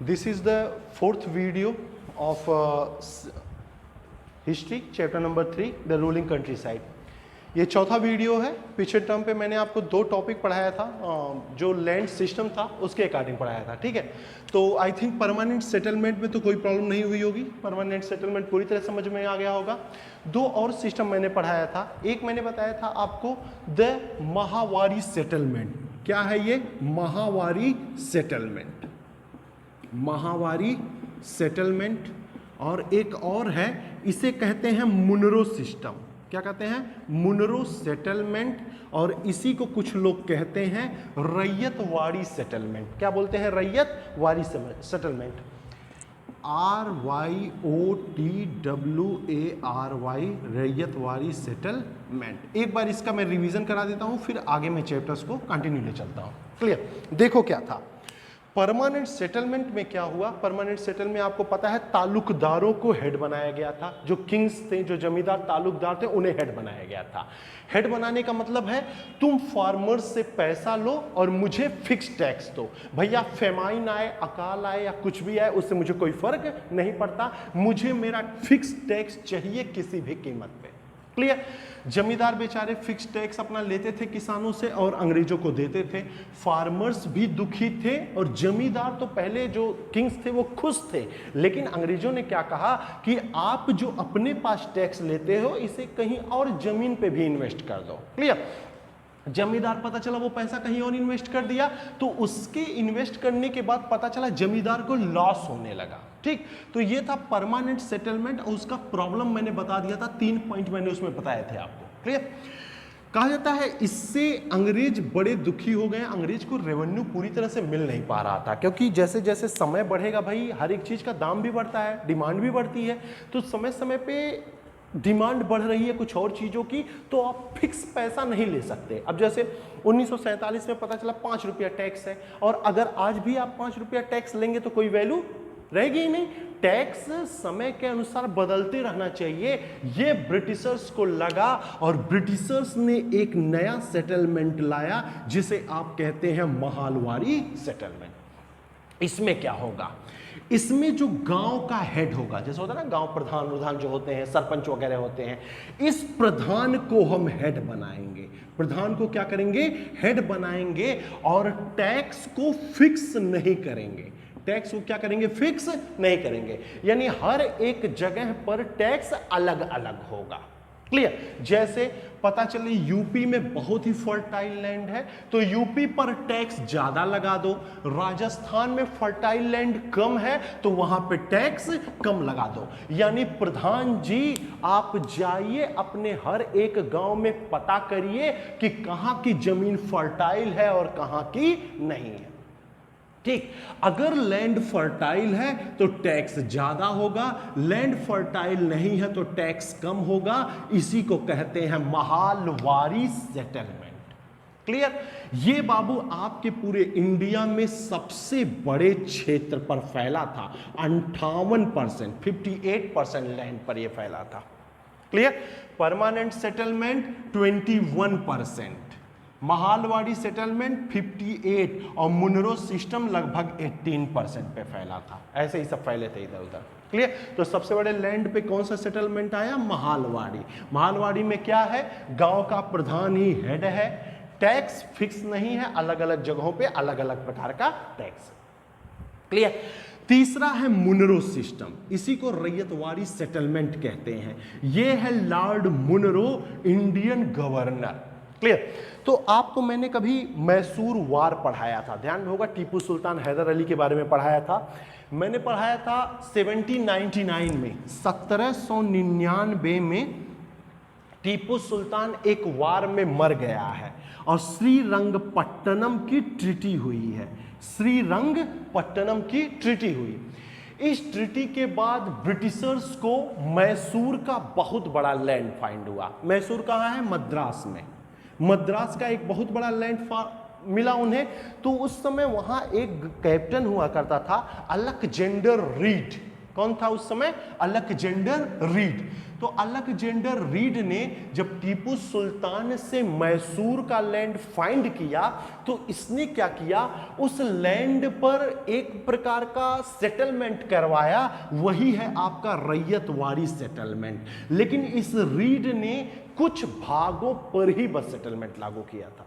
This is the fourth video of history, chapter number 3, the ruling countryside. ये चौथा video है। पिछले term पे मैंने आपको दो टॉपिक पढ़ाया था, जो लैंड सिस्टम था उसके अकॉर्डिंग पढ़ाया था, ठीक है। तो आई थिंक परमानेंट सेटलमेंट में तो कोई प्रॉब्लम नहीं हुई होगी, परमानेंट सेटलमेंट पूरी तरह समझ में आ गया होगा। दो और सिस्टम मैंने पढ़ाया था, एक मैंने बताया था आपको द माहवारी सेटलमेंट। क्या है ये? माहवारी सेटलमेंट, माहवारी सेटलमेंट। और एक और है, इसे कहते हैं मुनरो सिस्टम। क्या कहते हैं? Munro settlement. और इसी को कुछ लोग कहते हैं रैयतवाड़ी सेटलमेंट। क्या बोलते हैं? Ryotwari settlement. RYOTWARY, ryotwari settlement. एक बार इसका मैं रिवीजन करा देता हूं, फिर आगे मैं चैप्टर्स को कंटिन्यू ले चलता हूं। क्लियर? देखो क्या था परमानेंट सेटलमेंट में। क्या हुआ परमानेंट सेटलमेंट में? आपको पता है तालुकदारों को हेड बनाया गया था। जो किंग्स थे, जो जमींदार तालुकदार थे, उन्हें हेड बनाया गया था। हेड बनाने का मतलब है तुम फार्मर्स से पैसा लो और मुझे फिक्स टैक्स दो। भैया फेमाइन आए, अकाल आए या कुछ भी आए, उससे मुझे कोई फर्क नहीं पड़ता, मुझे मेरा फिक्स टैक्स चाहिए किसी भी कीमत पे। क्लियर? जमींदार बेचारे फिक्स टैक्स अपना लेते थे किसानों से और अंग्रेजों को देते थे। फार्मर्स भी दुखी थे और जमींदार तो पहले जो किंग्स थे वो खुश थे, लेकिन अंग्रेजों ने क्या कहा कि आप जो अपने पास टैक्स लेते हो इसे कहीं और जमीन पे भी इन्वेस्ट कर दो। क्लियर? जमींदार पता चला वो पैसा कहीं और इन्वेस्ट कर दिया, तो उसके इन्वेस्ट करने के बाद पता चला जमींदार को लॉस होने लगा। ठीक, तो ये था परमानेंट सेटलमेंट और उसका प्रॉब्लम मैंने बता दिया था, 3 पॉइंट मैंने उसमें बताए थे आपको। क्लियर? कहा जाता है इससे अंग्रेज बड़े दुखी हो गए। अंग्रेज को रेवेन्यू पूरी तरह से मिल नहीं पा रहा था, क्योंकि जैसे जैसे समय बढ़ेगा भाई हर एक चीज का दाम भी बढ़ता है, डिमांड भी बढ़ती है। तो समय समय पे डिमांड बढ़ रही है कुछ और चीज़ों की, तो आप फिक्स पैसा नहीं ले सकते। अब जैसे 1947 में पता चला 5 रुपया टैक्स है, और अगर आज भी आप 5 रुपया टैक्स लेंगे तो कोई वैल्यू रहेगी ही नहीं। टैक्स समय के अनुसार बदलते रहना चाहिए, ये ब्रिटिशर्स को लगा और ब्रिटिशर्स ने एक नया सेटलमेंट लाया जिसे आप कहते हैं माहवारी सेटलमेंट। इसमें क्या होगा? इसमें जो गांव का हेड होगा, जैसे होता है ना गांव प्रधान जो होते हैं, सरपंच वगैरह होते हैं, इस प्रधान को हम हेड बनाएंगे। प्रधान को क्या करेंगे? हेड बनाएंगे। और टैक्स को फिक्स नहीं करेंगे। टैक्स को क्या करेंगे? फिक्स नहीं करेंगे, यानी हर एक जगह पर टैक्स अलग अलग होगा। क्लियर? जैसे पता चले यूपी में बहुत ही फर्टाइल लैंड है तो यूपी पर टैक्स ज्यादा लगा दो, राजस्थान में फर्टाइल लैंड कम है तो वहां पे टैक्स कम लगा दो। यानी प्रधान जी आप जाइए अपने हर एक गांव में पता करिए कि कहां की जमीन फर्टाइल है और कहां की नहीं है। ठीक, अगर लैंड फर्टाइल है तो टैक्स ज्यादा होगा, लैंड फर्टाइल नहीं है तो टैक्स कम होगा। इसी को कहते हैं माहवारी सेटलमेंट। क्लियर? ये बाबू आपके पूरे इंडिया में सबसे बड़े क्षेत्र पर फैला था। 58%, 58% लैंड पर यह फैला था। क्लियर? परमानेंट सेटलमेंट 21%, माहवारी सेटलमेंट 58 और मुनरो सिस्टम लगभग 18% पे फैला था। ऐसे ही सब फैले थे इधर उधर। क्लियर? तो सबसे बड़े लैंड पे कौन सा सेटलमेंट आया? माहवारी। माहवारी में क्या है? गांव का प्रधान ही हेड है, टैक्स फिक्स नहीं है, अलग अलग जगहों पे अलग अलग प्रकार का टैक्स। क्लियर? तीसरा है मुनरो सिस्टम, इसी को रैयतवाड़ी सेटलमेंट कहते हैं। यह है Lord Munro, Indian governor. Clear? तो आपको मैंने कभी मैसूर वार पढ़ाया था, ध्यान होगा, टीपू सुल्तान हैदर अली के बारे में पढ़ाया था। मैंने पढ़ाया था 1799 में, 1799 में टीपू सुल्तान एक वार में मर गया है और श्रीरंगपट्टनम की ट्रीटी हुई है। श्रीरंगपट्टनम की ट्रीटी हुई। इस ट्रीटी के बाद ब्रिटिशर्स को मैसूर का बहुत बड़ा लैंड फाइंड हुआ। मैसूर कहाँ है? मद्रास में। मद्रास का एक बहुत बड़ा लैंड मिला उन्हें। तो उस समय वहां एक कैप्टन हुआ करता था, अलेक्जेंडर रीड। कौन था उस समय? Alexander read. तो अलेक्जेंडर रीड ने जब टीपू सुल्तान से मैसूर का लैंड फाइंड किया तो इसने क्या किया, उस लैंड पर एक प्रकार का सेटलमेंट करवाया, वही है आपका रैयतवाड़ी सेटलमेंट। लेकिन इस रीड ने कुछ भागों पर ही बस सेटलमेंट लागू किया था।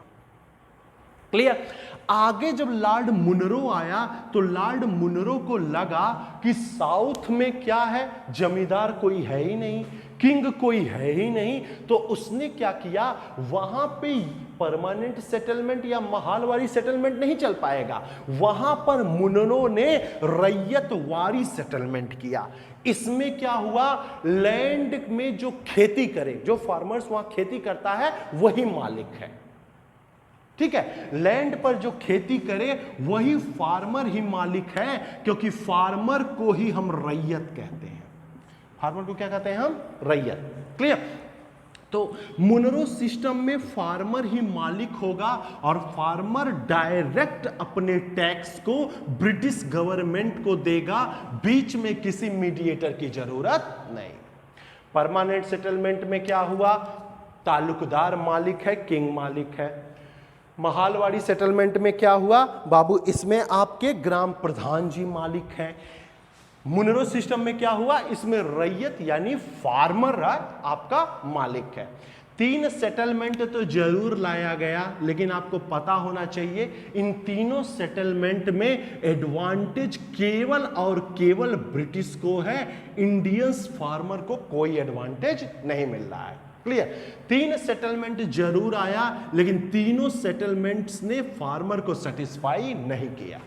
क्लियर? आगे जब लॉर्ड मुनरो आया तो लॉर्ड मुनरो को लगा कि साउथ में क्या है, जमींदार कोई है ही नहीं, किंग कोई है ही नहीं, तो उसने क्या किया, वहां पे परमानेंट सेटलमेंट या महालवाड़ी सेटलमेंट नहीं चल पाएगा, वहां पर मुनरो ने रैयतवाड़ी सेटलमेंट किया। इसमें क्या हुआ, लैंड में जो खेती करे, जो फार्मर्स वहां खेती करता है वही मालिक है। ठीक है, लैंड पर जो खेती करे वही फार्मर ही मालिक है, क्योंकि फार्मर को ही हम रैयत कहते हैं। फार्मर को क्या कहते हैं हम? रैयत। क्लियर? तो मुनरो सिस्टम में फार्मर ही मालिक होगा और फार्मर डायरेक्ट अपने टैक्स को ब्रिटिश गवर्नमेंट को देगा, बीच में किसी मीडिएटर की जरूरत नहीं। परमानेंट सेटलमेंट में क्या हुआ, तालुकदार मालिक है, किंग मालिक है। महालवाड़ी सेटलमेंट में क्या हुआ बाबू, इसमें आपके ग्राम प्रधान जी मालिक हैं। मुनरो सिस्टम में क्या हुआ, इसमें रैयत यानी फार्मर आपका मालिक है। 3 सेटलमेंट तो जरूर लाया गया, लेकिन आपको पता होना चाहिए इन तीनों सेटलमेंट में एडवांटेज केवल और केवल ब्रिटिश को है, इंडियंस फार्मर को कोई एडवांटेज नहीं मिल रहा है। क्लियर? 3 सेटलमेंट जरूर आया, लेकिन तीनों सेटलमेंट्स ने फार्मर को सेटिस्फाई नहीं किया।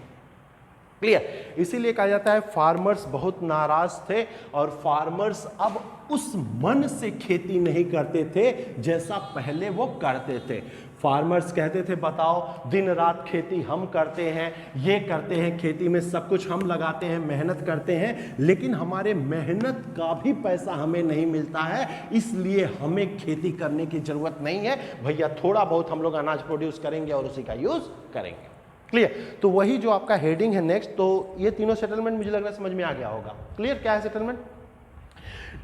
क्लियर? इसीलिए कहा जाता है फार्मर्स बहुत नाराज थे और फार्मर्स अब उस मन से खेती नहीं करते थे जैसा पहले वो करते थे। फार्मर्स कहते थे बताओ दिन रात खेती हम करते हैं, ये करते हैं, खेती में सब कुछ हम लगाते हैं, मेहनत करते हैं, लेकिन हमारे मेहनत का भी पैसा हमें नहीं मिलता है, इसलिए हमें खेती करने की जरूरत नहीं है भैया, थोड़ा बहुत हम लोग अनाज प्रोड्यूस करेंगे और उसी का यूज करेंगे। क्लियर? तो वही जो आपका हेडिंग है नेक्स्ट, तो ये तीनों सेटलमेंट मुझे लग रहा है समझ में आ गया होगा। क्लियर? क्या है सेटलमेंट?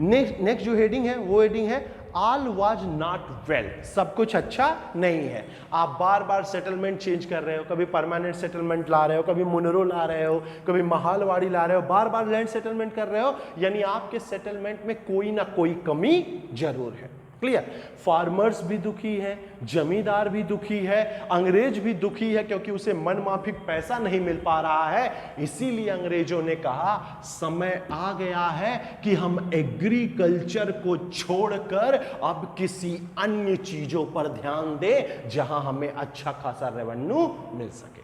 नेक्स्ट जो हेडिंग है वो हेडिंग है ऑल वाज नॉट वेल, सब कुछ अच्छा नहीं है। आप बार बार सेटलमेंट चेंज कर रहे हो, कभी परमानेंट सेटलमेंट ला रहे हो, कभी मुनरो ला रहे हो, कभी महालवाड़ी ला रहे हो, बार बार लैंड सेटलमेंट कर रहे हो, यानी आपके सेटलमेंट में कोई ना कोई कमी जरूर है। क्लियर? फार्मर्स भी दुखी है, जमींदार भी दुखी है, अंग्रेज भी दुखी है, क्योंकि उसे मनमाफिक पैसा नहीं मिल पा रहा है। इसीलिए अंग्रेजों ने कहा समय आ गया है कि हम एग्रीकल्चर को छोड़कर अब किसी अन्य चीजों पर ध्यान दें जहां हमें अच्छा खासा रेवेन्यू मिल सके।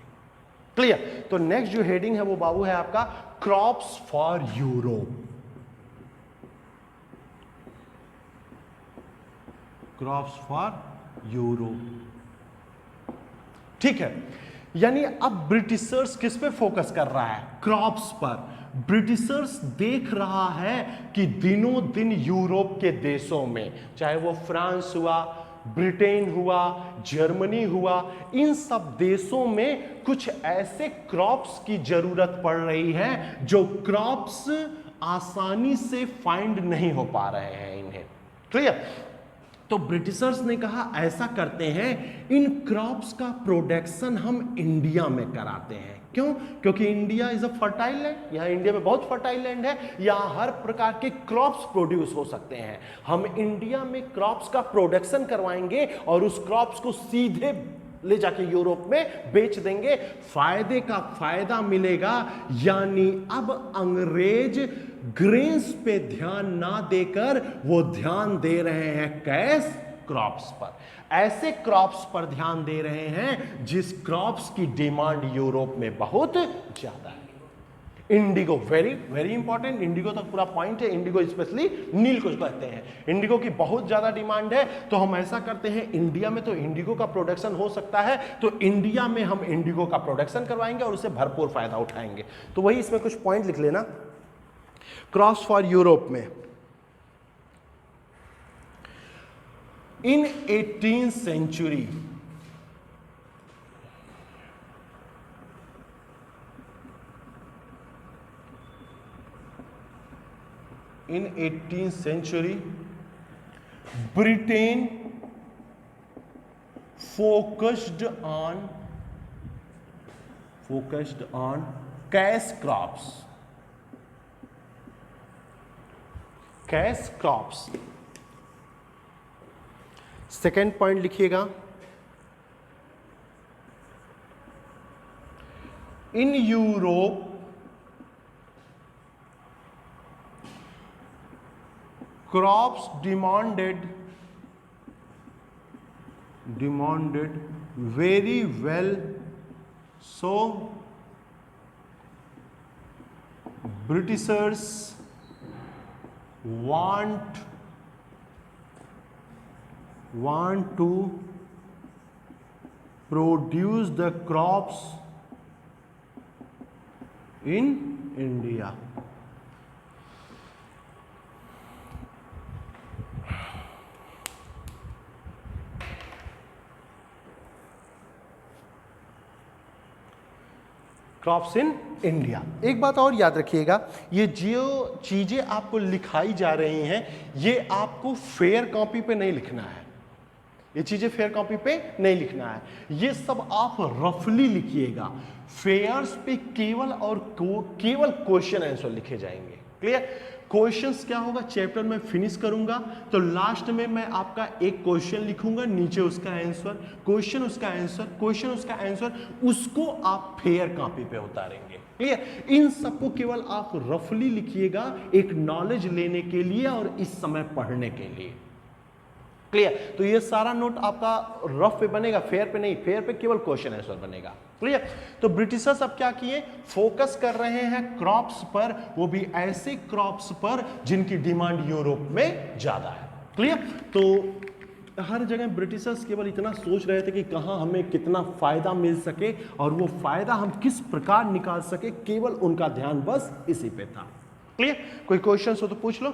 क्लियर? तो नेक्स्ट जो हेडिंग है वो बाबू है आपका crops for Europe. Crops for Europe. ठीक है, यानी अब ब्रिटिशर्स किस पे फोकस कर रहा है? क्रॉप्स पर। ब्रिटिशर्स देख रहा है कि दिनों दिन यूरोप के देशों में, चाहे वो फ्रांस हुआ, ब्रिटेन हुआ, जर्मनी हुआ, इन सब देशों में कुछ ऐसे क्रॉप्स की जरूरत पड़ रही है जो क्रॉप्स आसानी से फाइंड नहीं हो पा रहे हैं इन्हें। क्लियर? तो ब्रिटिशर्स ने कहा ऐसा करते हैं, इन क्रॉप्स का प्रोडक्शन हम इंडिया में कराते हैं। क्यों? क्योंकि India is a fertile land, यहाँ इंडिया में बहुत फर्टाइल लैंड है, यहाँ हर प्रकार के क्रॉप्स प्रोड्यूस हो सकते हैं। हम इंडिया में क्रॉप्स का प्रोडक्शन करवाएंगे और उस क्रॉप्स को सीधे ले जाके यूरोप में बेच देंगे, फायदे का फायदा मिलेगा। यानी अब अंग्रेज ग्रेन्स पे ध्यान ना देकर वो ध्यान दे रहे हैं कैश क्रॉप्स पर। ऐसे क्रॉप्स पर ध्यान दे रहे हैं जिस क्रॉप्स की डिमांड यूरोप में बहुत ज्यादा है। Indigo very very important, Indigo तक पूरा पॉइंट है। इंडिगो स्पेशली नील को कहते हैं, इंडिगो की बहुत ज्यादा डिमांड है। तो हम ऐसा करते हैं, इंडिया में तो इंडिगो का प्रोडक्शन हो सकता है, तो इंडिया में हम इंडिगो का प्रोडक्शन करवाएंगे और उससे भरपूर फायदा उठाएंगे। तो वही इसमें कुछ पॉइंट लिख लेना। क्रॉप्स फॉर यूरोप में in 18th century in 18th century, Britain focused on cash crops. Second point लिखिएगा, in Europe crops demanded very well, so Britishers want to produce the crops in India. Crops in India. एक बात और याद रखिएगा, ये जो चीजें आपको लिखाई जा रही हैं ये आपको फेयर कॉपी पे नहीं लिखना है, ये चीजें फेयर कॉपी पे नहीं लिखना है, ये सब आप रफली लिखिएगा। फेयर्स पे केवल क्वेश्चन आंसर लिखे जाएंगे। क्लियर? क्वेश्चंस क्या होगा, चैप्टर में फिनिश करूंगा तो लास्ट में मैं आपका एक क्वेश्चन लिखूंगा, नीचे उसका आंसर, क्वेश्चन उसका आंसर, क्वेश्चन उसका आंसर, उसको आप फेयर कॉपी पे उतारेंगे। क्लियर? इन सबको केवल आप रफली लिखिएगा, एक नॉलेज लेने के लिए और इस समय पढ़ने के लिए। क्लियर? तो ये सारा नोट आपका रफ पे बनेगा, फेयर पे नहीं, फेयर पे केवल क्वेश्चन आंसर बनेगा। क्लियर? तो ब्रिटिशर्स अब क्या किए, फोकस कर रहे हैं क्रॉप्स पर, वो भी ऐसे क्रॉप्स पर जिनकी डिमांड यूरोप में ज्यादा है। क्लियर? तो हर जगह ब्रिटिशर्स केवल इतना सोच रहे थे कि कहां हमें कितना फायदा मिल सके और वो फायदा हम किस प्रकार निकाल सके, केवल उनका ध्यान बस इसी पे था। क्लियर? कोई क्वेश्चन हो तो पूछ लो,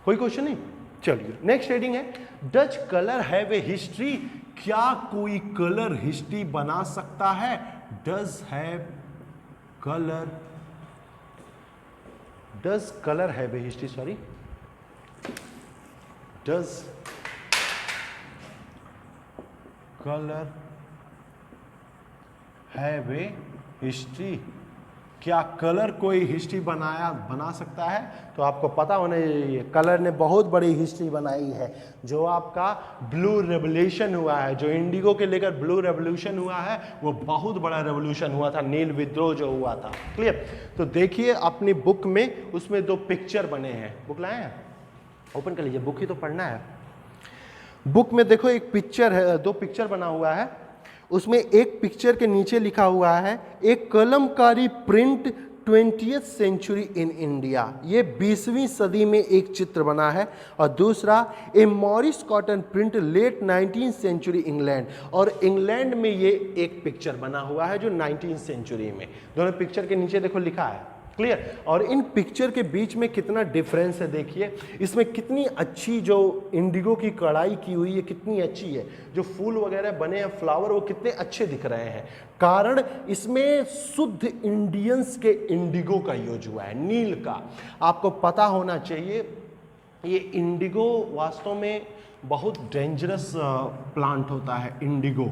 कोई क्वेश्चन नहीं? चलिए नेक्स्ट हेडिंग है, Dutch colour have a history. क्या कोई कलर हिस्ट्री बना सकता है? Does colour have a history, sorry, does colour have a history? क्या कलर कोई हिस्ट्री बना सकता है? तो आपको पता होना चाहिए कलर ने बहुत बड़ी हिस्ट्री बनाई है। जो आपका ब्लू रेवोल्यूशन हुआ है, जो इंडिगो के लेकर ब्लू रेवोल्यूशन हुआ है, वो बहुत बड़ा रेवोल्यूशन हुआ था, नील विद्रोह जो हुआ था। क्लियर? तो देखिए अपनी बुक में, उसमें दो पिक्चर बने हैं। बुक लाए हैं? ओपन कर लीजिए, बुक ही तो पढ़ना है। बुक में देखो एक पिक्चर है, दो पिक्चर बना हुआ है, उसमें एक पिक्चर के नीचे लिखा हुआ है एक Kalamkari print 20th century in India. ये 20वीं सदी में एक चित्र बना है। और दूसरा a Morris cotton print late 19th century England, और इंग्लैंड में ये एक पिक्चर बना हुआ है जो 19th सेंचुरी में। दोनों पिक्चर के नीचे देखो लिखा है। क्लियर? और इन पिक्चर के बीच में कितना डिफरेंस है देखिए, इसमें कितनी अच्छी जो इंडिगो की कढ़ाई की हुई है कितनी अच्छी है, जो फूल वगैरह बने हैं, फ्लावर, वो कितने अच्छे दिख रहे हैं। कारण इसमें शुद्ध इंडियंस के इंडिगो का यूज हुआ है, नील का। आपको पता होना चाहिए ये इंडिगो वास्तव में बहुत डेंजरस प्लांट होता है इंडिगो।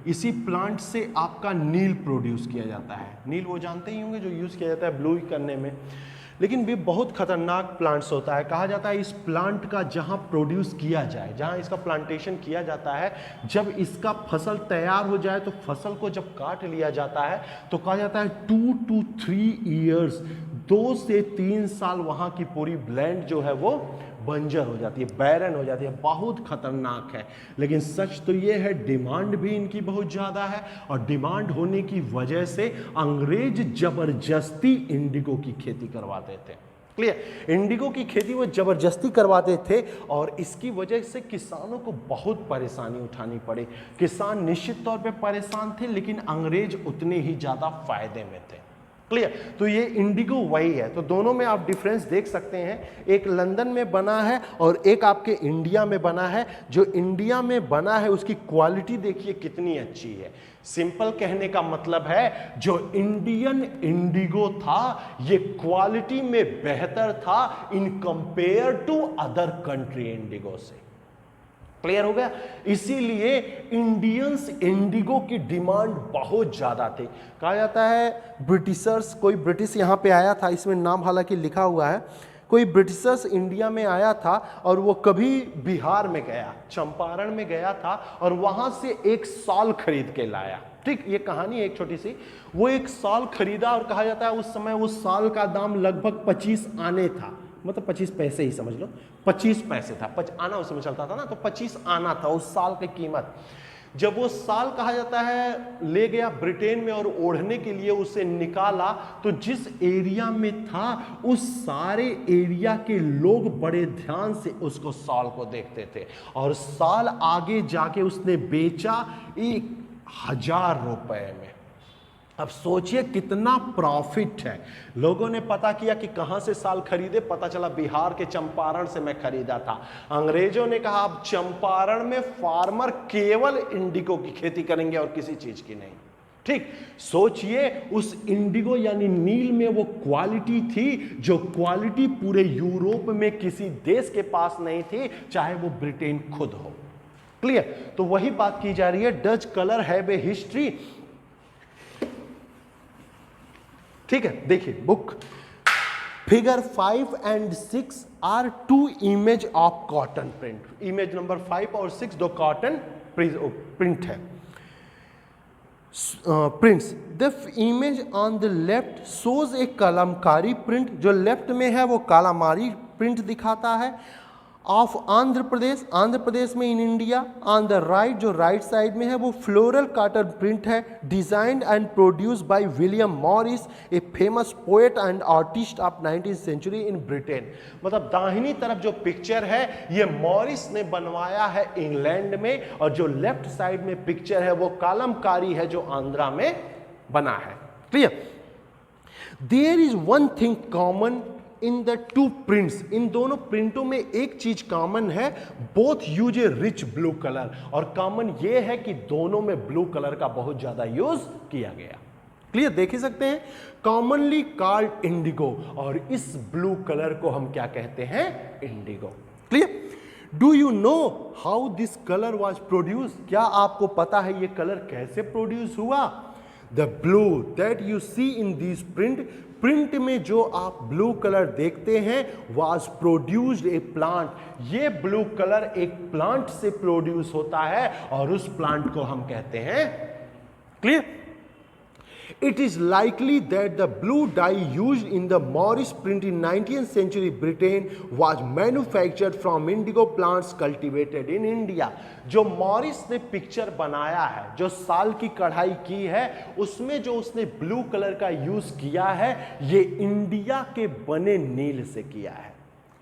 इसी प्लांट से आपका नील प्रोड्यूस किया जाता है। नील वो जानते ही होंगे जो यूज़ किया जाता है ब्लू करने में, लेकिन भी बहुत खतरनाक प्लांट्स होता है। कहा जाता है इस प्लांट का जहाँ प्रोड्यूस किया जाए, जहाँ इसका प्लांटेशन किया जाता है, जब इसका फसल तैयार हो जाए तो फसल को जब काट लिया जाता है तो कहा जाता है 2 to 3 ईयर्स, 2 से 3 साल वहाँ की पूरी लैंड जो है वो बंजर हो जाती है, बैरन हो जाती है, बहुत खतरनाक है। लेकिन सच तो ये है डिमांड भी इनकी बहुत ज़्यादा है, और डिमांड होने की वजह से अंग्रेज जबरदस्ती इंडिगो की खेती करवाते थे। क्लियर? इंडिगो की खेती वो जबरदस्ती करवाते थे और इसकी वजह से किसानों को बहुत परेशानी उठानी पड़ी। किसान निश्चित तौर पे परेशान थे, लेकिन अंग्रेज उतने ही ज़्यादा फायदे में थे। क्लियर। तो ये इंडिगो वही है, तो दोनों में आप डिफरेंस देख सकते हैं, एक लंदन में बना है और एक आपके इंडिया में बना है। जो इंडिया में बना है उसकी क्वालिटी देखिए कितनी अच्छी है। सिंपल कहने का मतलब है जो इंडियन इंडिगो था ये क्वालिटी में बेहतर था in compare to other country indigo से। क्लियर हो गया। इसीलिए इंडियंस इंडिगो की डिमांड बहुत ज्यादा थी। कहा जाता है ब्रिटिशर्स, कोई ब्रिटिश यहां पे आया था, इसमें नाम हालांकि लिखा हुआ है, कोई ब्रिटिशर्स इंडिया में आया था और वो कभी बिहार में गया, चंपारण में गया था और वहां से एक साल खरीद के लाया। ठीक, ये कहानी है एक छोटी सी। वो एक साल खरीदा और कहा जाता है उस समय उस साल का दाम लगभग 25 आने था, मतलब 25 पैसे ही समझ लो, 25 पैसे था। आना उस समय चलता था ना, तो 25 आना था उस साल की कीमत। जब वो साल कहा जाता है ले गया ब्रिटेन में और ओढ़ने के लिए उसे निकाला, तो जिस एरिया में था उस सारे एरिया के लोग बड़े ध्यान से उसको साल को देखते थे और साल आगे जाके उसने बेचा 1000 रुपए में। अब सोचिए कितना प्रॉफिट है। लोगों ने पता किया कि कहां से साल खरीदे, पता चला बिहार के चंपारण से मैं खरीदा था। अंग्रेजों ने कहा अब चंपारण में फार्मर केवल इंडिगो की खेती करेंगे और किसी चीज की नहीं। ठीक, सोचिए उस इंडिगो यानी नील में वो क्वालिटी थी जो क्वालिटी पूरे यूरोप में किसी देश के पास नहीं थी, चाहे वो ब्रिटेन खुद हो। क्लियर। तो वही बात की जा रही है, Dutch colour have a history. ठीक है, देखिए book figure 5 and 6 are 2 image of cotton print. Image number 5 और 6 दो कॉटन प्रिंट है, prints. The image on the left shows a Kalamkari print, जो लेफ्ट में है वो कालामारी प्रिंट दिखाता है, ऑफ आंध्र प्रदेश, आंध्र प्रदेश में in India. On the right, जो राइट साइड में है वो फ्लोरल कॉटन प्रिंट है, designed and produce by William Morris, a famous poet and artist of 19th century in Britain. मतलब दाहिनी तरफ जो पिक्चर है ये मॉरिस ने बनवाया है इंग्लैंड में, और जो लेफ्ट साइड में पिक्चर है वो कालमकारी है जो आंध्रा में बना है। Clear. There is one thing common in the two prints, इन दोनों प्रिंटों में एक चीज कॉमन है, both use a rich blue colour. और कॉमन ये है कि दोनों में ब्लू कलर का बहुत ज्यादा यूज किया गया। क्लियर, देख ही सकते हैं, कॉमनली कॉल्ड इंडिगो, और इस ब्लू कलर को हम क्या कहते हैं, indigo. Clear. Do you know how this colour was produce, क्या आपको पता है ये कलर कैसे प्रोड्यूस हुआ। The blue that you see in this print, print में जो आप ब्लू कलर देखते हैं वाज प्रोड्यूस्ड ए प्लांट, ये ब्लू कलर एक प्लांट से प्रोड्यूस होता है और उस प्लांट को हम कहते हैं। Clear. It is likely that the blue dye used in the Morris print in 19th century Britain was manufactured from indigo plants cultivated in India। जो मॉरिस ने पिक्चर बनाया है, जो साल की कढ़ाई की है, उसमें जो उसने ब्लू कलर का यूज किया है ये इंडिया के बने नील से किया है।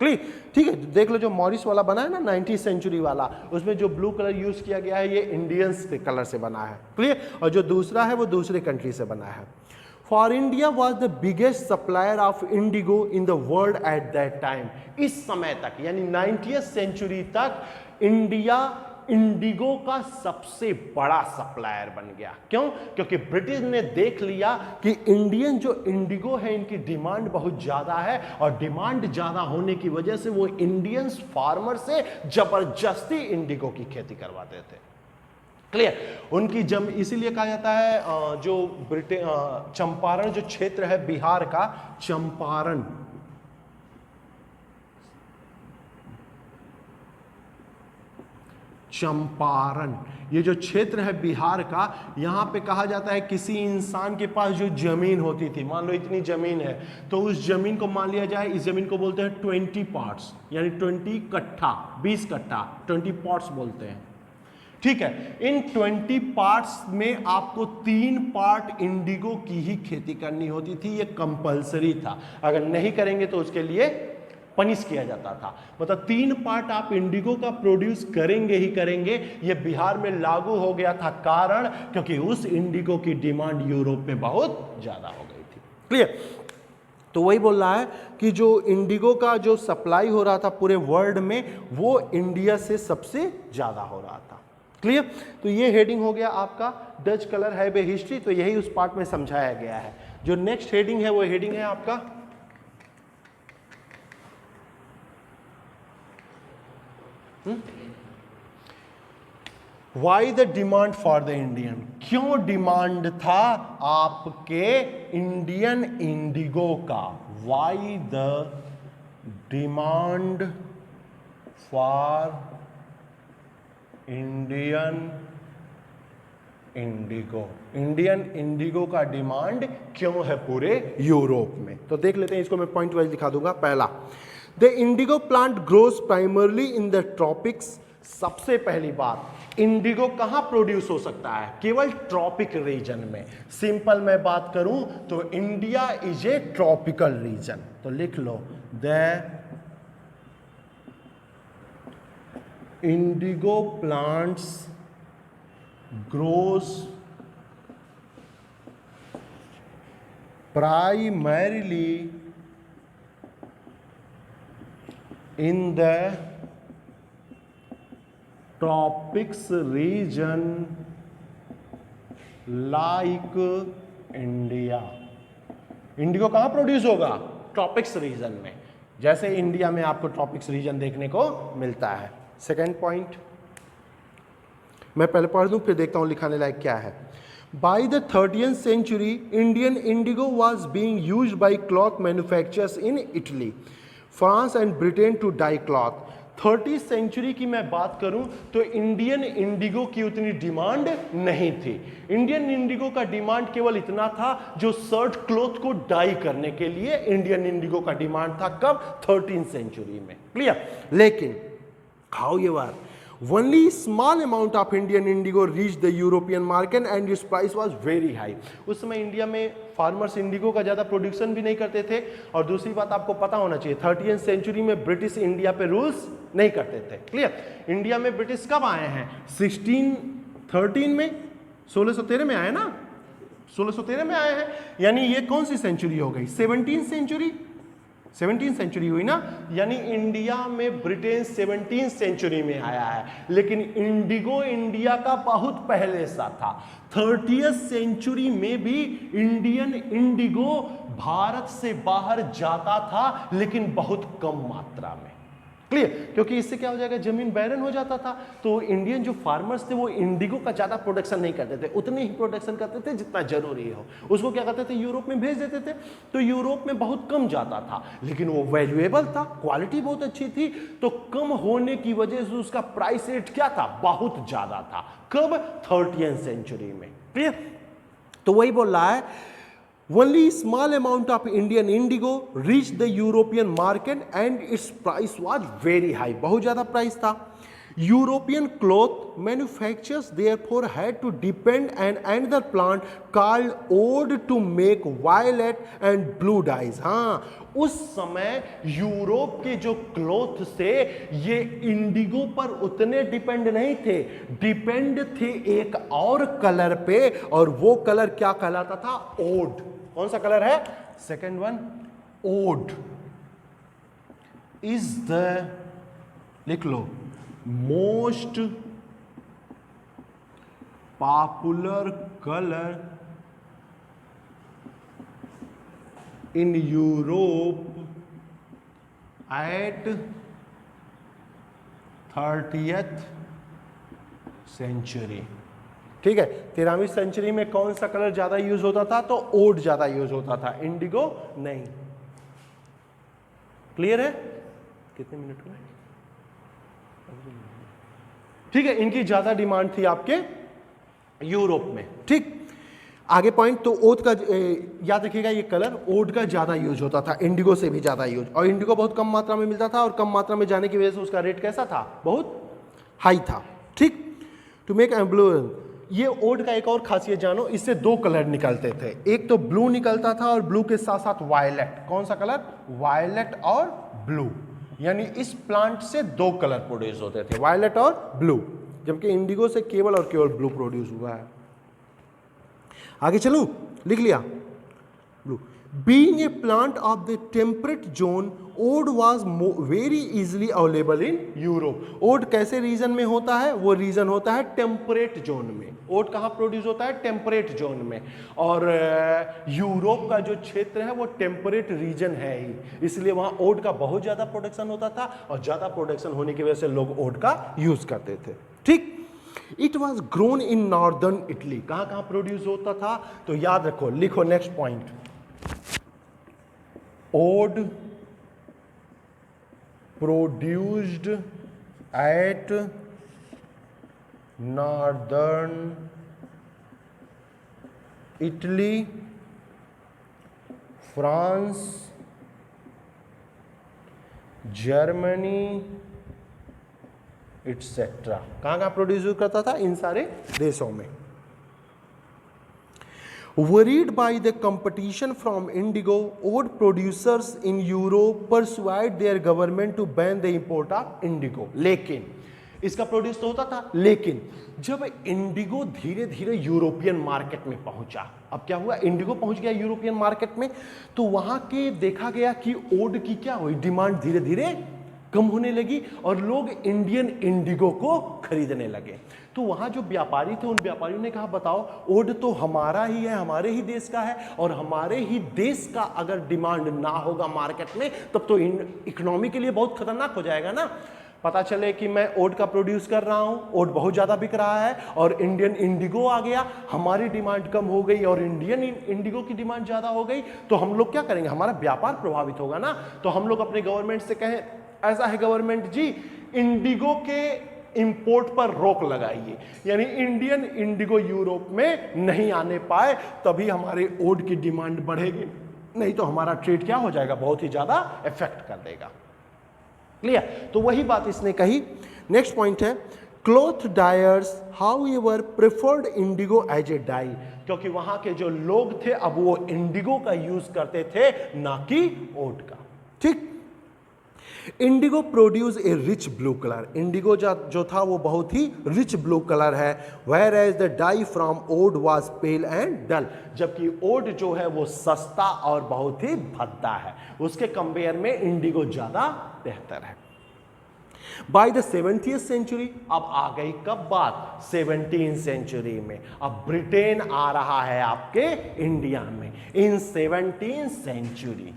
ठीक है, देख लो जो मॉरिस वाला बना है ना 19th सेंचुरी वाला, उसमें जो ब्लू कलर यूज किया गया है ये इंडियंस के कलर से बना है। क्लियर। और जो दूसरा है वो दूसरे कंट्री से बना है। For India was the biggest supplier of Indigo in the world at that time. इस समय तक यानी 90th सेंचुरी तक इंडिया इंडिगो का सबसे बड़ा सप्लायर बन गया। क्यों? क्योंकि ब्रिटिश ने देख लिया कि इंडियन जो इंडिगो है इनकी डिमांड बहुत ज्यादा है, और डिमांड ज्यादा होने की वजह से वो इंडियंस फार्मर से जबरदस्ती इंडिगो की खेती करवाते थे। क्लियर। उनकी इसीलिए कहा जाता है जो चंपारण जो क्षेत्र है बिहार का, चंपारण ये जो क्षेत्र है बिहार का, यहाँ पे कहा जाता है किसी इंसान के पास जो जमीन होती थी, मान लो इतनी जमीन है, तो उस जमीन को मान लिया जाए, इस जमीन को बोलते हैं 20 पार्ट्स, यानी 20 कट्ठा, 20 कट्ठा, 20 पार्ट्स बोलते हैं। ठीक है, इन 20 पार्ट्स में आपको 3 पार्ट इंडिगो की ही खेती करनी होती थी, ये कंपलसरी था, अगर नहीं करेंगे तो उसके लिए पनिश किया जाता था। मतलब 3 पार्ट आप इंडिगो का प्रोड्यूस करेंगे ही करेंगे। ये बिहार में लागू हो गया था, कारण क्योंकि उस इंडिगो की डिमांड यूरोप में बहुत ज्यादा हो गई थी। क्लियर। तो वही बोल रहा है कि जो इंडिगो का जो सप्लाई हो रहा था पूरे वर्ल्ड में वो इंडिया से सबसे ज़्यादा हो रहा था। क्लियर। तो ये हेडिंग हो गया आपका डच कलर हाईवे हिस्ट्री, तो यही उस पार्ट में समझाया गया है। जो नेक्स्ट हेडिंग है वो हेडिंग है आपका why the demand for the Indian, क्यों डिमांड था आपके इंडियन इंडिगो का, why the demand for Indian Indigo, Indian indigo का डिमांड क्यों है पूरे यूरोप में। तो देख लेते हैं इसको, मैं पॉइंट वाइज दिखा दूंगा। पहला, the Indigo plant grows primarily in the tropics. सबसे पहली बात, इंडिगो कहां प्रोड्यूस हो सकता है, केवल ट्रॉपिक रीजन में। सिंपल मैं बात करूं तो India is a tropical region, तो लिख लो the indigo plants grows primarily in the tropics region like India। Indigo कहां प्रोड्यूस होगा, ट्रॉपिक्स रीजन में, जैसे इंडिया में आपको ट्रॉपिक्स रीजन देखने को मिलता है। सेकेंड पॉइंट मैं पहले पढ़ दूं फिर देखता हूं लिखाने लायक क्या है। By the 30th century Indian indigo was being used by cloth manufacturers in Italy, France and Britain to dye cloth. 30th century की मैं बात करूं तो इंडियन इंडिगो की उतनी डिमांड नहीं थी। इंडियन इंडिगो का डिमांड केवल इतना था जो शर्ट क्लॉथ को डाई करने के लिए इंडियन इंडिगो का डिमांड था। कब, 13th सेंचुरी में। क्लियर। लेकिन however only small amount of Indian indigo reached the European market and its price was very high। उस समय इंडिया में फार्मर्स इंडिगो का ज़्यादा प्रोडक्शन भी नहीं करते थे, और दूसरी बात आपको पता होना चाहिए 30th सेंचुरी में ब्रिटिश इंडिया पे रूल्स नहीं करते थे। क्लियर। इंडिया में ब्रिटिश कब आए हैं, 1613 में, 1613 में आए ना, 1613 में आए हैं, यानी ये कौन सी सेंचुरी हो गई, 17th सेंचुरी, 17th सेंचुरी हुई ना, यानी इंडिया में ब्रिटेन 17th सेंचुरी में आया है, लेकिन इंडिगो इंडिया का बहुत पहले सा था। 30th सेंचुरी में भी इंडियन इंडिगो भारत से बाहर जाता था, लेकिन बहुत कम मात्रा में। क्लियर। क्योंकि इससे क्या हो जाएगा, जमीन बैरन हो जाता था, तो इंडियन जो फार्मर्स थे वो इंडिगो का ज़्यादा प्रोडक्शन नहीं करते थे, उतने ही प्रोडक्शन करते थे जितना जरूरी हो। उसको क्या करते थे, यूरोप में भेज देते थे, तो यूरोप में बहुत कम जाता था, लेकिन वो वैल्यूएबल था, क्वालिटी बहुत अच्छी थी, तो कम होने की वजह से उसका प्राइस रेट क्या था, बहुत ज़्यादा था। कब, 30th सेंचुरी में। क्लियर। तो वही बोल रहा है only small amount of Indian indigo reached the European market and its price was very high, बहुत ज़्यादा प्राइस था। European cloth manufacturers therefore had to depend on another plant called oud to make violet and blue dyes। हाँ, उस समय Europe के जो cloth से ये इंडिगो पर उतने डिपेंड नहीं थे, डिपेंड थे एक और कलर पे, और वो कलर क्या कहलाता था, ओड। कौन सा कलर है, second one, odd is the, लिख लो, most popular colour in Europe at 30th century. ठीक है। 13वीं सेंचुरी में कौन सा कलर ज्यादा यूज होता था, तो ओड ज्यादा यूज होता था, इंडिगो नहीं। क्लियर है। कितने मिनट हुए, ठीक है। इनकी ज्यादा डिमांड थी आपके यूरोप में। ठीक, आगे पॉइंट, तो ओड का याद रखिएगा, ये कलर ओड का ज्यादा यूज होता था, इंडिगो से भी ज्यादा यूज, और इंडिगो बहुत कम मात्रा में मिलता था, और कम मात्रा में जाने की वजह से उसका रेट कैसा था, बहुत हाई था। ठीक। टू मेक ब्लू, ये ओड का एक और खासियत जानो, इससे दो कलर निकलते थे, एक तो ब्लू निकलता था और ब्लू के साथ साथ वायलेट। कौन सा कलर, वायलेट और ब्लू, यानी इस प्लांट से दो कलर प्रोड्यूस होते थे, वायलेट और ब्लू, जबकि इंडिगो से केवल और केवल ब्लू प्रोड्यूस हुआ है। आगे चलूं, लिख लिया। blue. Being a plant of the temperate zone, oud was very easily available in Europe. Woad कैसे रीजन में होता है? वो रीजन होता है टेम्परेट जोन में. ओड कहाँ प्रोड्यूस होता है? टेम्परेट जोन में. और यूरोप का जो क्षेत्र है वो टेम्परेट रीजन है ही, इसलिए वहाँ ओड का बहुत ज़्यादा प्रोडक्शन होता था और ज़्यादा प्रोडक्शन होने की वजह से लोग ओड का यूज़ करते थे. ठीक. It was grown in northern Italy. कहाँ कहाँ प्रोड्यूस होता था? तो याद रखो, लिखो next point. Woad produced at northern Italy, France, Germany etcetera. कहाँ कहाँ प्रोड्यूस करता था? इन सारे देशों में. Worried by the competition from indigo, oud producers in Europe persuade their government to ban the import of indigo. लेकिन इसका प्रोड्यूस तो होता था, लेकिन जब इंडिगो धीरे धीरे यूरोपियन मार्केट में पहुंचा, अब क्या हुआ? इंडिगो पहुंच गया यूरोपियन मार्केट में, तो वहां के देखा गया कि ओड की क्या हुई, डिमांड धीरे धीरे कम होने लगी और लोग इंडियन इंडिगो को खरीदने लगे. तो वहां जो व्यापारी थे, उन व्यापारियों ने कहा बताओ, ओड तो हमारा ही है, हमारे ही देश का है, और हमारे ही देश का अगर डिमांड ना होगा मार्केट में तब तो इकोनॉमी के लिए बहुत खतरनाक हो जाएगा ना. पता चले कि मैं ओड का प्रोड्यूस कर रहा हूं, ओड बहुत ज़्यादा बिक रहा है और इंडियन इंडिगो आ गया, हमारी डिमांड कम हो गई और इंडियन इंडिगो की डिमांड ज़्यादा हो गई, तो हम लोग क्या करेंगे? हमारा व्यापार प्रभावित होगा ना. तो हम लोग अपने गवर्नमेंट से कहें, ऐसा है गवर्नमेंट जी, इंडिगो के इंपोर्ट पर रोक लगाइए, यानी इंडियन इंडिगो यूरोप में नहीं आने पाए, तभी हमारे ओड की डिमांड बढ़ेगी, नहीं तो हमारा ट्रेड क्या हो जाएगा? बहुत ही ज्यादा इफेक्ट कर देगा. क्लियर? तो वही बात इसने कही. नेक्स्ट पॉइंट है, cloth dyers however preferred indigo as a dye. क्योंकि वहां के जो लोग थे अब वो इंडिगो का यूज करते थे, ना कि ओड का. ठीक. Indigo produce a rich blue colour. Indigo जो था वो बहुत ही रिच ब्लू कलर है. Whereas the dye from woad was pale and dull. जबकि ओड जो है वो सस्ता और बहुत ही भद्दा है, उसके कंपेयर में इंडिगो ज्यादा बेहतर है. बाय द 70th सेंचुरी, अब आ गई कब बात? 17th सेंचुरी में. अब ब्रिटेन आ रहा है आपके इंडिया में. In 17th century,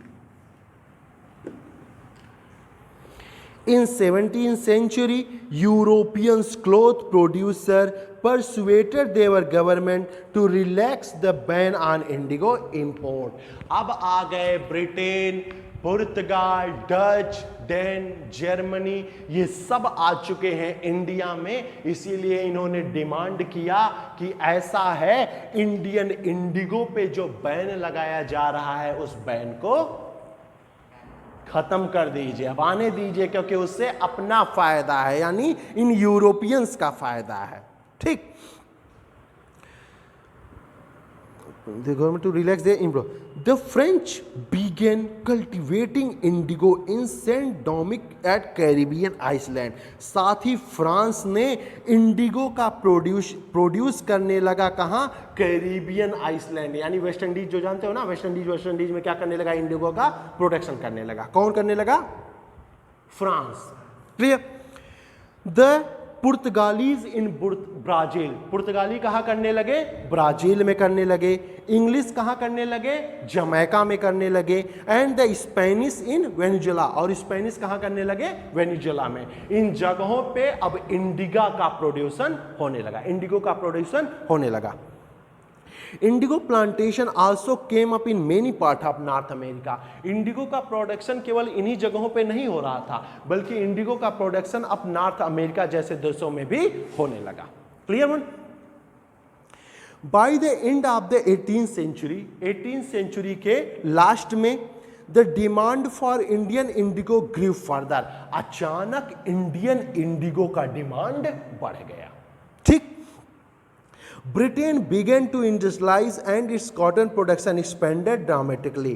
in 17th century, Europeans cloth producer persuaded their government to relax the ban on indigo import. अब आ गए ब्रिटेन, पुर्तगाल, डच, डेन, जर्मनी, ये सब आ चुके हैं इंडिया में. इसीलिए इन्होंने डिमांड किया कि ऐसा है, इंडियन इंडिगो पे जो बैन लगाया जा रहा है उस बैन को खत्म कर दीजिए, अब आने दीजिए, क्योंकि उससे अपना फायदा है, यानी इन यूरोपियंस का फायदा है. ठीक. The government to relax their import. The French began cultivating indigo in Saint Domingue at Caribbean Island. साथ ही फ्रांस ने इंडिगो का प्रोड्यूस करने लगा कहाँ? कैरिबियन आइसलैंड, यानी वेस्ट इंडीज जो जानते हो ना, वेस्ट इंडीज में क्या करने लगा? इंडिगो का प्रोडक्शन करने लगा. कौन करने लगा? France. Clear? The Portuguese in Brazil. पुर्तगाली कहाँ करने लगे? ब्राजील में करने लगे. इंग्लिश कहाँ करने लगे? जमैका में करने लगे. And the Spanish in Venezuela. और स्पेनिश कहाँ करने लगे? वेनेजुएला में. इन जगहों पे अब इंडिगा का प्रोड्यूसन होने लगा, इंडिगो का प्रोड्यूसन होने लगा. Indigo plantation also came up in many part of north America. Indigo का प्रोडक्शन केवल इन्हीं जगहों पे नहीं हो रहा था, बल्कि इंडिगो का प्रोडक्शन अब नॉर्थ अमेरिका जैसे देशों में भी होने लगा. Clear one? By the end of the 18th century के लास्ट में the demand for Indian indigo grew further. अचानक इंडियन इंडिगो का डिमांड बढ़ गया. ठीक. Britain began to industrialize and its cotton production expanded dramatically.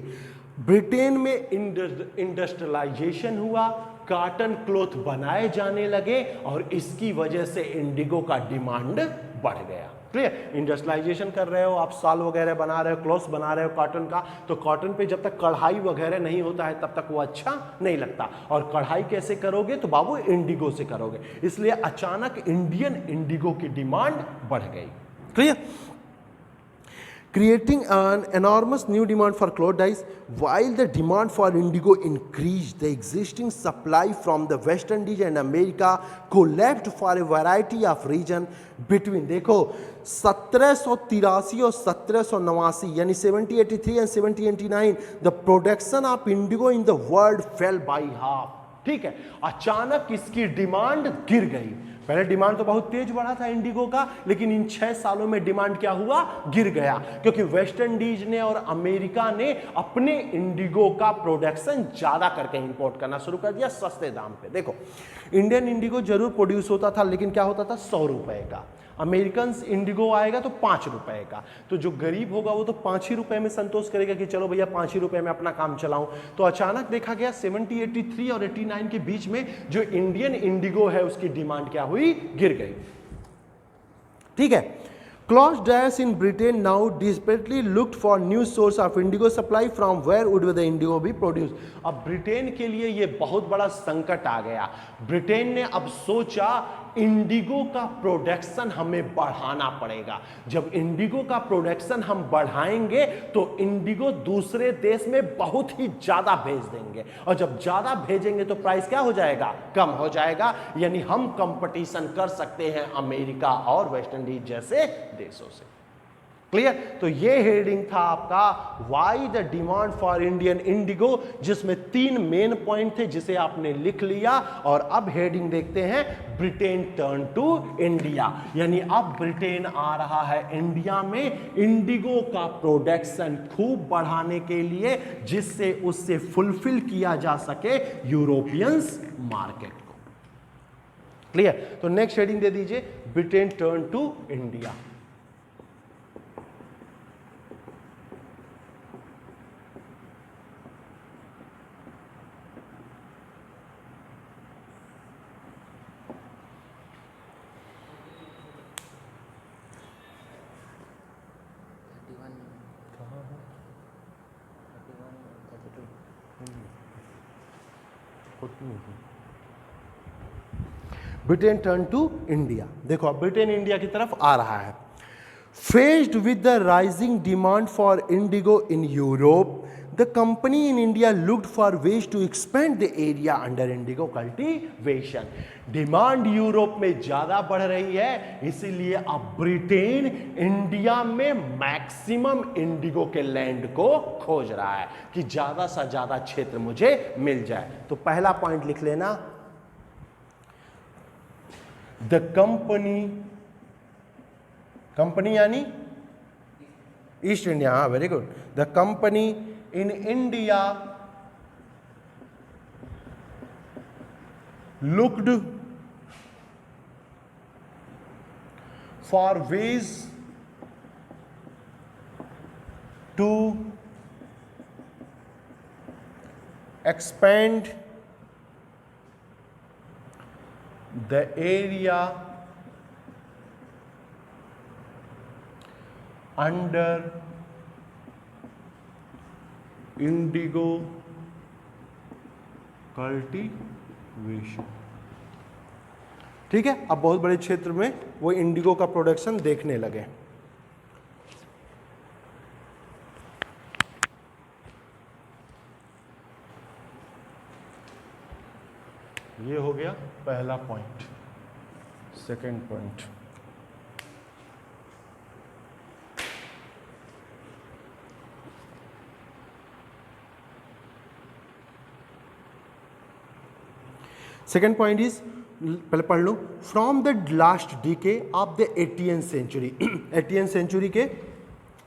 Britain में industrialisation हुआ, cotton cloth बनाए जाने लगे और इसकी वजह से इंडिगो का डिमांड बढ़ गया. क्लियर। इंडस्ट्रियलाइजेशन कर रहे हो आप, साल वगैरह बना रहे हो, क्लॉथ्स बना रहे हो कॉटन का, तो कॉटन पे जब तक कढ़ाई वगैरह नहीं होता है तब तक वो अच्छा नहीं लगता। और कढ़ाई कैसे करोगे तो बाबू इंडिगो से करोगे, इसलिए अचानक इंडियन इंडिगो की डिमांड बढ़ गई। Clear. Creating an enormous new demand for cloth dyes. While the demand for indigo increased, the existing supply from the West Indies and America collapsed for a variety of reasons between, देखो 1783 और 1789 यानी 1783 and 1789 the production of indigo in the world fell by half। ठीक है, अचानक इसकी demand गिर गई। पहले डिमांड तो बहुत तेज बढ़ा था इंडिगो का, लेकिन इन 6 सालों में डिमांड क्या हुआ, गिर गया, क्योंकि वेस्ट इंडीज ने और अमेरिका ने अपने इंडिगो का प्रोडक्शन ज्यादा करके इंपोर्ट करना शुरू कर दिया सस्ते दाम पे। देखो इंडियन इंडिगो जरूर प्रोड्यूस होता था, लेकिन क्या होता था 100 रुपए का, अमेरिकन इंडिगो आएगा तो 5 रुपए का, तो जो गरीब होगा वो तो 5 ही रुपए में संतोष करेगा कि चलो भैया 5 ही रुपए में अपना काम चलाऊं। तो अचानक देखा गया 1783 और 89 के बीच में जो इंडियन इंडिगो है उसकी डिमांड क्या हुई, गिर गई। ठीक है। Cloth dyers in Britain now desperately looked for new source of indigo supply from where would the indigo be produced। अब ब्रिटेन के लिए ये बहुत बड़ा संकट आ गया। ब्रिटेन ने अब सोचा इंडिगो का प्रोडक्शन हमें बढ़ाना पड़ेगा। जब इंडिगो का प्रोडक्शन हम बढ़ाएंगे तो इंडिगो दूसरे देश में बहुत ही ज्यादा भेज देंगे, और जब ज्यादा भेजेंगे तो प्राइस क्या हो जाएगा, कम हो जाएगा, यानी हम कंपटीशन कर सकते हैं अमेरिका और वेस्ट इंडीज जैसे देशों से। क्लियर। तो ये हेडिंग था आपका why the demand for Indian Indigo, जिसमें 3 मेन पॉइंट थे जिसे आपने लिख लिया। और अब हेडिंग देखते हैं ब्रिटेन टर्न टू इंडिया, यानी अब ब्रिटेन आ रहा है इंडिया में इंडिगो का प्रोडक्शन खूब बढ़ाने के लिए, जिससे उससे फुलफिल किया जा सके यूरोपियंस मार्केट को। क्लियर। तो नेक्स्ट हेडिंग दे दीजिए Britain turn to India. Britain turn to India. देखो अब ब्रिटेन इंडिया की तरफ आ रहा है। Faced with the rising demand for indigo in Europe, the company in India looked for ways to expand the area under indigo cultivation. Demand Europe में ज्यादा बढ़ रही है, इसीलिए अब ब्रिटेन इंडिया में मैक्सिमम इंडिगो के लैंड को खोज रहा है कि ज्यादा से ज्यादा क्षेत्र मुझे मिल जाए। तो पहला पॉइंट लिख लेना, द कंपनी यानी ईस्ट इंडिया, हाँ very good, the company in India looked for ways to expand the area under indigo cultivation। ठीक है, अब बहुत बड़े क्षेत्र में वो इंडिगो का प्रोडक्शन देखने लगे। ये हो गया पहला point. Second point, second point is, पहले पढ़ लो, from the last decade of the 18th century, 18th century के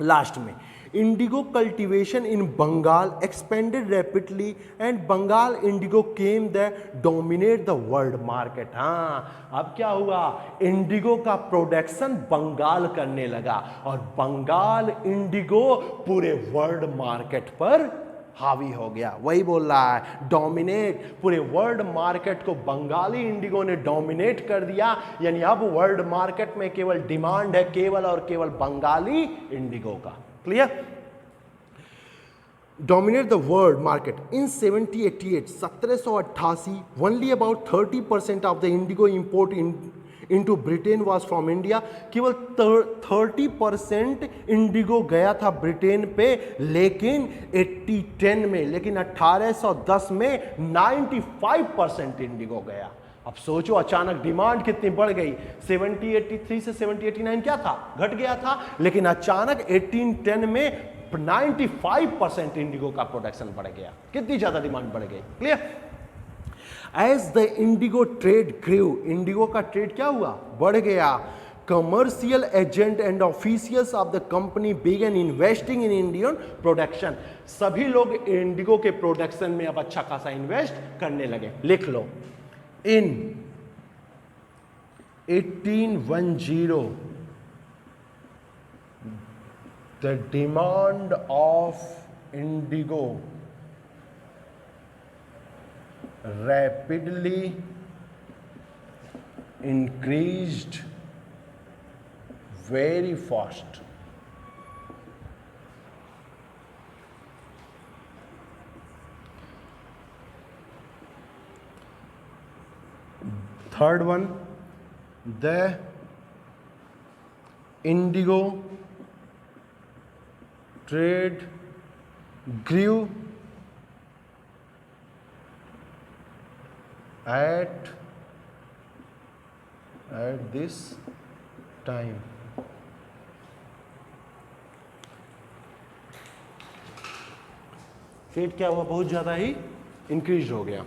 लास्ट में indigo cultivation in Bengal expanded rapidly and Bengal indigo came the dominate the world market. हाँ, अब क्या हुआ, इंडिगो का प्रोडक्शन बंगाल करने लगा और बंगाल इंडिगो पूरे वर्ल्ड मार्केट पर हावी हो गया। वही बोल रहा है डोमिनेट, पूरे वर्ल्ड मार्केट को बंगाली इंडिगो ने डोमिनेट कर दिया, यानी अब वर्ल्ड मार्केट में केवल डिमांड है केवल और केवल बंगाली इंडिगो का। Clear? dominate the world market in 1788 only about 30% of the indigo import into Britain was from India। केवल 30% इंडिगो गया था ब्रिटेन पे, लेकिन 1810 में, लेकिन 1810 में 95% इंडिगो गया। अब सोचो अचानक डिमांड कितनी बढ़ गई, 1783 से 1789 क्या था, घट गया था, लेकिन अचानक 1810 में 95% इंडिगो का प्रोडक्शन बढ़ गया। कितनी ज्यादा डिमांड बढ़ गई। Clear? As the indigo trade grew, indigo का ट्रेड क्या हुआ, बढ़ गया। Commercial agent and officials of the company began investing in Indian production, सभी लोग इंडिगो के प्रोडक्शन में अब अच्छा खासा इन्वेस्ट करने लगे। लिख लो, इन 1810 the demand of indigo rapidly increased very fast। Third one, the indigo trade grew at this time। Trade क्या हुआ, बहुत ज्यादा ही इंक्रीज हो गया।